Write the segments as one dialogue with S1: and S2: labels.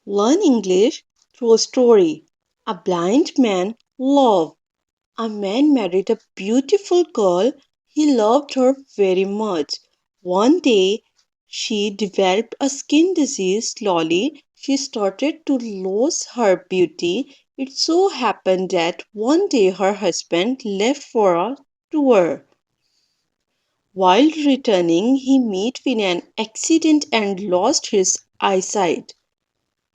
S1: Learn English through a story. A blind man loved. A man married a beautiful girl. He loved her very much. One day, she developed a skin disease. Slowly, she started to lose her beauty. It so happened that one day her husband left for a tour. While returning, he met with an accident and lost his eyesight.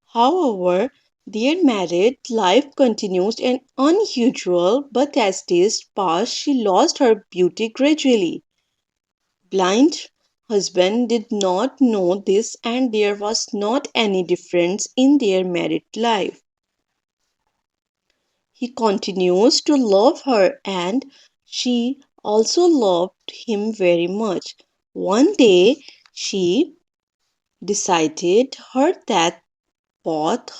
S1: However, their married life continues and unusual, but as days passed, she lost her beauty gradually. Blind husband did not know this, and there was not any difference in their married life. He continues to love her, and she also loved him very much. One day, she decided her that brought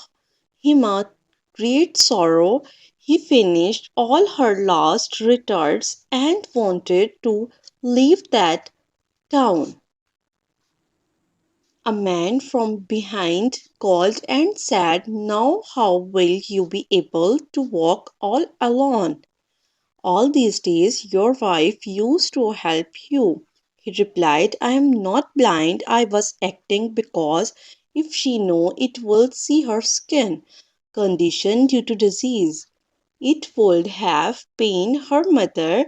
S1: him a great sorrow. He finished all her last retards and wanted to leave that town. A man from behind called and said, "Now, how will you be able to walk all alone? All these days your wife used to help you." He replied, "I am not blind. I was acting because if she know it will see her skin condition due to disease. It would have pained her mother,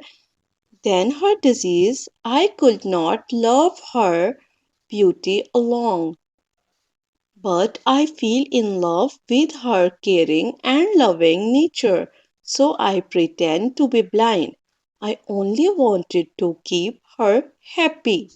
S1: then her disease. I could not love her beauty alone. But I feel in love with her caring and loving nature, so I pretend to be blind. I only wanted to keep her happy."